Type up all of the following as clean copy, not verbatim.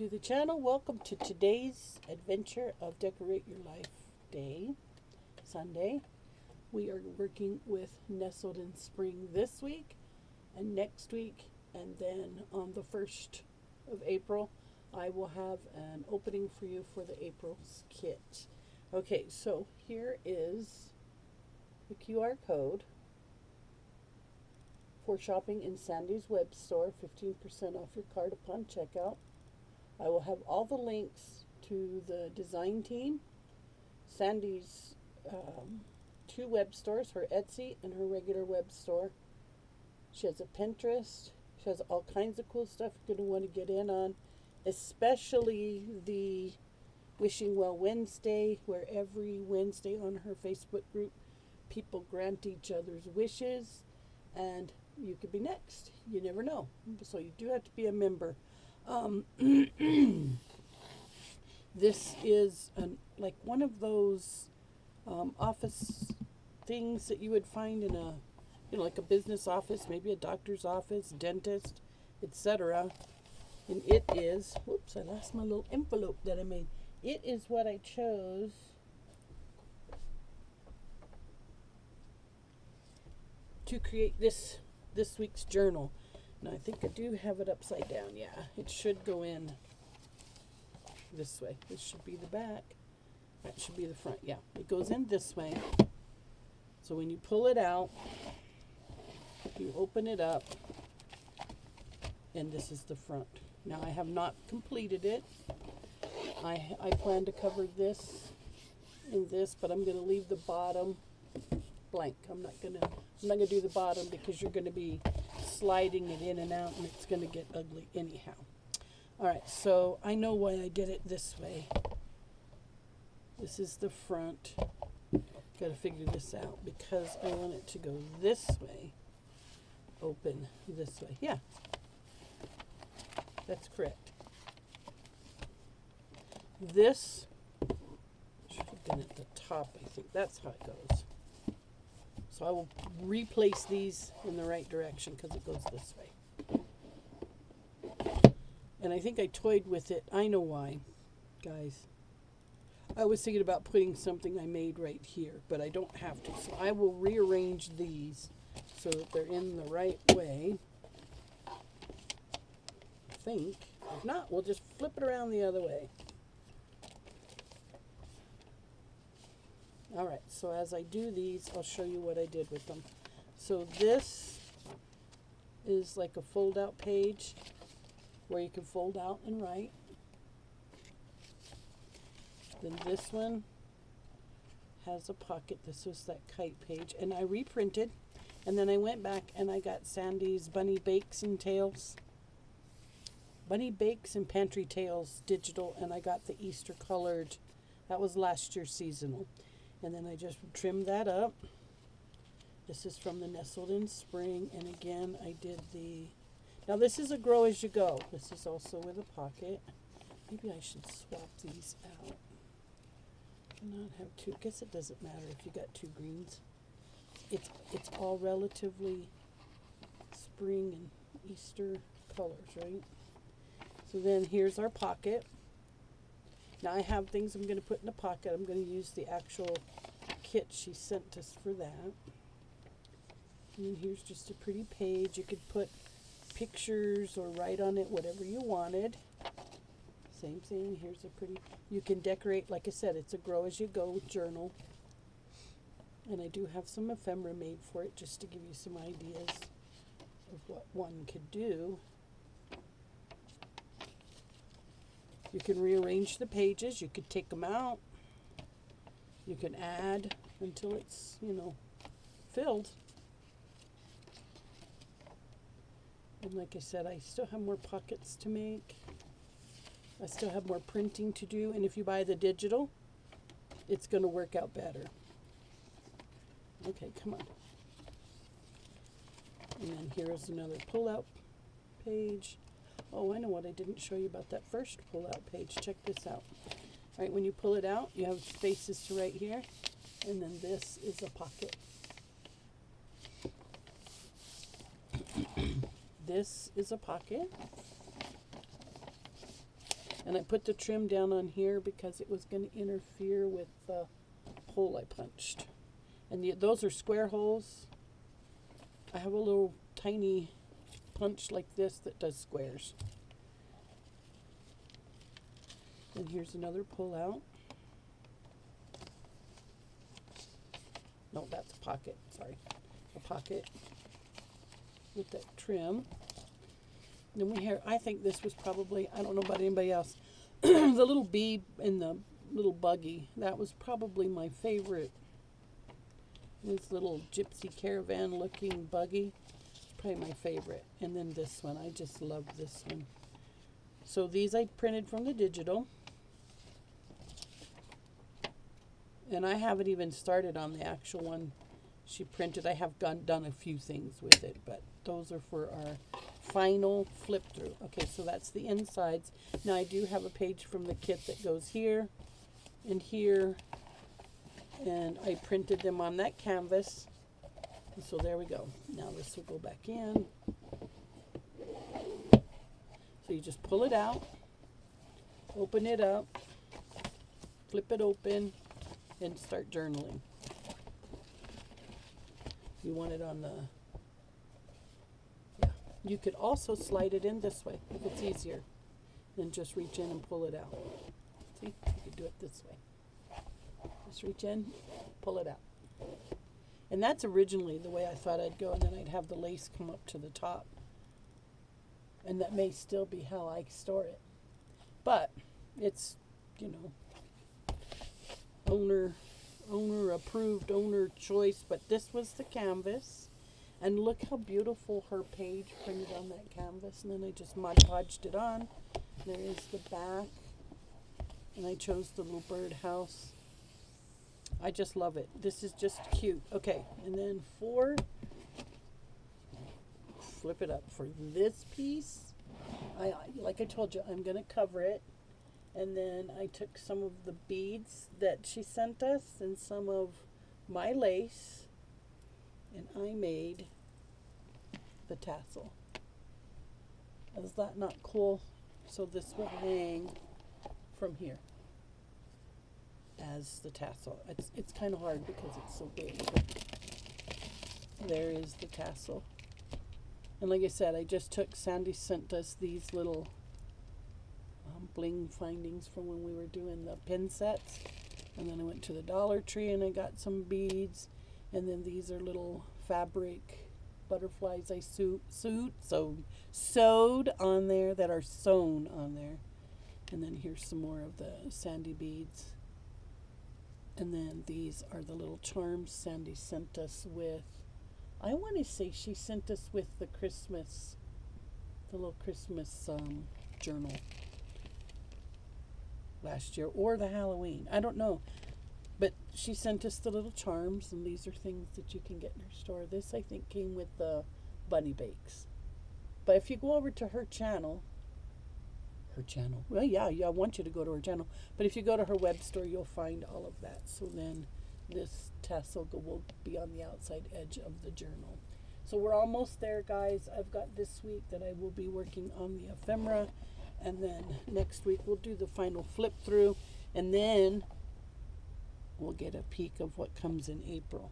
to the channel. Welcome to today's adventure of Decorate Your Life Day, Sunday. We are working with Nestled in Spring this week and next week, and then on the 1st of April, I will have an opening for you for the April's kit. Okay, so here is the QR code for shopping in Sandi's web store, 15% off your card upon checkout. I will have all the links to the design team, Sandi's two web stores, her Etsy and her regular web store. She has a Pinterest. She has all kinds of cool stuff you're going to want to get in on, especially the Wishing Well Wednesday, where every Wednesday on her Facebook group, people grant each other's wishes, and you could be next. You never know. So you do have to be a member. This is like one of those office things that you would find in a, like a business office, maybe a doctor's office, dentist, etc. And it is, whoops, I lost my little envelope that I made. It is what I chose to create this week's journal. Now I think I do have it upside down. Yeah, it should go in this way. This should be the back. That should be the front. Yeah, it goes in this way. So when you pull it out, you open it up, and this is the front. Now I have not completed it. I plan to cover this and this, but I'm going to leave the bottom blank. I'm not gonna do the bottom because you're going to be sliding it in and out, and it's going to get ugly anyhow. All right, so I know why I did it this way. This is the front. Got to figure this out because I want it to go this way, open this way. Yeah, that's correct. This should have been at the top, I think. That's how it goes. So I will replace these in the right direction because it goes this way. And I think I toyed with it. I know why, guys. I was thinking about putting something I made right here, but I don't have to. So I will rearrange these so that they're in the right way. I think. If not, we'll just flip it around the other way. All right, so as I do these, I'll show you what I did with them. So this is like a fold-out page where you can fold out and write. Then this one has a pocket. This was that kite page. And I reprinted, and then I went back and I got Sandi's Bunny Bakes and Tales. Bunny Bakes and Pantry Tales digital, and I got the Easter colored. That was last year's seasonal. And then I just trimmed that up. This is from the Nestled in Spring. And again, I did the... Now this is a grow as you go. This is also with a pocket. Maybe I should swap these out. And not have two. I guess it doesn't matter if you got two greens. It's all relatively spring and Easter colors, right? So then here's our pocket. Now I have things I'm going to put in the pocket. I'm going to use the actual kit she sent us for that. And then here's just a pretty page. You could put pictures or write on it whatever you wanted. Same thing. Here's a pretty... You can decorate, like I said, it's a grow as you go journal. And I do have some ephemera made for it just to give you some ideas of what one could do. You can rearrange the pages. You could take them out. You can add until it's, filled. And like I said, I still have more pockets to make. I still have more printing to do. And if you buy the digital, it's going to work out better. Okay, come on. And then here's another pull-out page. Oh, I know what I didn't show you about that first pull-out page. Check this out. All right, when you pull it out, you have spaces to write here, and then this is a pocket. This is a pocket. And I put the trim down on here because it was going to interfere with the hole I punched. And those are square holes. I have a little tiny punch like this that does squares. And here's another pull out. No, that's a pocket, sorry. A pocket with that trim. Then we have, I think this was probably, I don't know about anybody else, the little bee in the little buggy. That was probably my favorite. This little gypsy caravan looking buggy. It's probably my favorite. And then this one, I just love this one. So these I printed from the digital. And I haven't even started on the actual one she printed. I have done a few things with it, but those are for our final flip through. Okay, so that's the insides. Now I do have a page from the kit that goes here and here, and I printed them on that canvas. And so there we go. Now this will go back in. So you just pull it out, open it up, flip it open, and start journaling. You want it on the, yeah. You could also slide it in this way if it's easier. Then just reach in and pull it out. See, you could do it this way. Just reach in, pull it out. And that's originally the way I thought I'd go, and then I'd have the lace come up to the top. And that may still be how I store it. But it's, you know, owner approved, owner choice. But this was the canvas, and look how beautiful her page printed on that canvas. And then I just Mod Podged it on. There is the back, and I chose the little bird house. I just love it. This is just cute. Okay, and then flip it up for this piece. Like I told you, I'm going to cover it. And then I took some of the beads that she sent us and some of my lace, and I made the tassel. Is that not cool? So this will hang from here as the tassel. It's kind of hard because it's so big. There is the tassel. And like I said, I just took, Sandi sent us these little bling findings from when we were doing the pin sets. And then I went to the Dollar Tree and I got some beads. And then these are little fabric butterflies I sewed on there, that are sewn on there. And then here's some more of the Sandi beads. And then these are the little charms Sandi sent us with. I want to say she sent us with the little Christmas journal last year, or the Halloween. I don't know. But she sent us the little charms, and these are things that you can get in her store. This, I think, came with the bunny bakes. But if you go over to her channel, well, yeah, I want you to go to her channel. But if you go to her web store, you'll find all of that. So then this tassel will be on the outside edge of the journal. So we're almost there, guys. I've got this week that I will be working on the ephemera. And then next week we'll do the final flip through. And then we'll get a peek of what comes in April.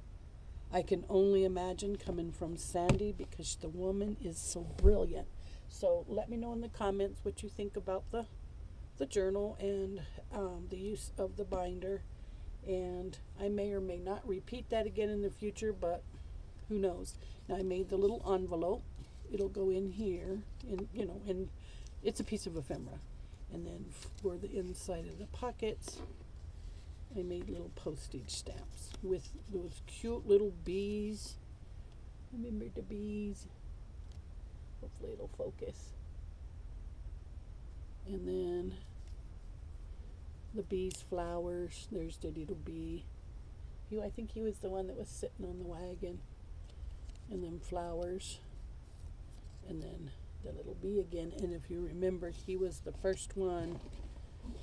I can only imagine coming from Sandi, because the woman is so brilliant. So let me know in the comments what you think about the journal and the use of the binder. And I may or may not repeat that again in the future, but who knows. Now I made the little envelope. It'll go in here, and it's a piece of ephemera. And then for the inside of the pockets, I made little postage stamps with those cute little bees. Remember the bees? Hopefully it'll focus. And then the bees' flowers. There's the little bee. I think he was the one that was sitting on the wagon. And then flowers. And then the little bee again. And if you remember, he was the first one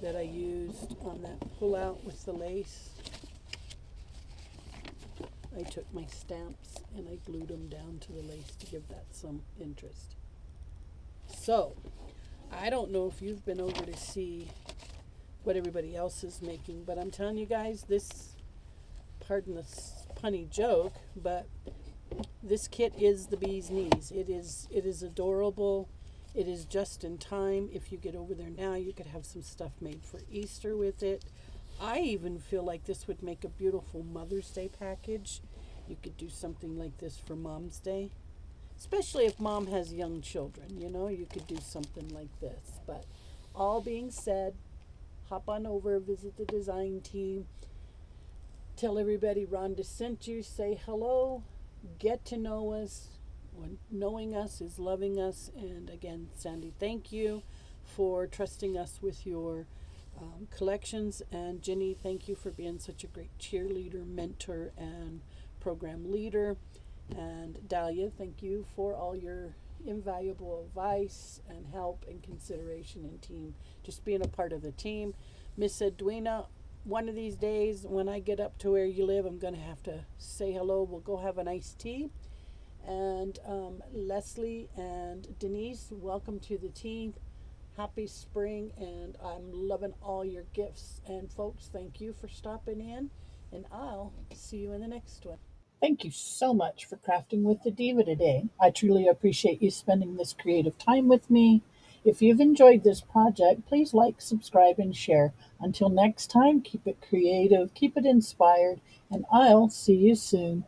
that I used on that pull out with the lace. I took my stamps and I glued them down to the lace to give that some interest. So I don't know if you've been over to see what everybody else is making, but I'm telling you guys, this, pardon the punny joke, but this kit is the bee's knees. It is adorable. It is just in time. If you get over there now, you could have some stuff made for Easter with it. I even feel like this would make a beautiful Mother's Day package. You could do something like this for Mom's Day, especially if Mom has young children. You could do something like this. But all being said, hop on over, visit the design team, tell everybody Rhonda sent you, say hello, get to know us. Knowing us is loving us. And again, Sandi, thank you for trusting us with your collections. And Jennie, thank you for being such a great cheerleader, mentor, and program leader. And Dahlia, thank you for all your invaluable advice and help and consideration and team, just being a part of the team. Miss Edwina, one of these days when I get up to where you live, I'm going to have to say hello. We'll go have an iced tea. And Leslie and Denise, welcome to the team. Happy spring, and I'm loving all your gifts. And folks, thank you for stopping in, and I'll see you in the next one. Thank you so much for crafting with the Diva today. I truly appreciate you spending this creative time with me. If you've enjoyed this project, please like, subscribe, and share. Until next time, keep it creative, keep it inspired, and I'll see you soon.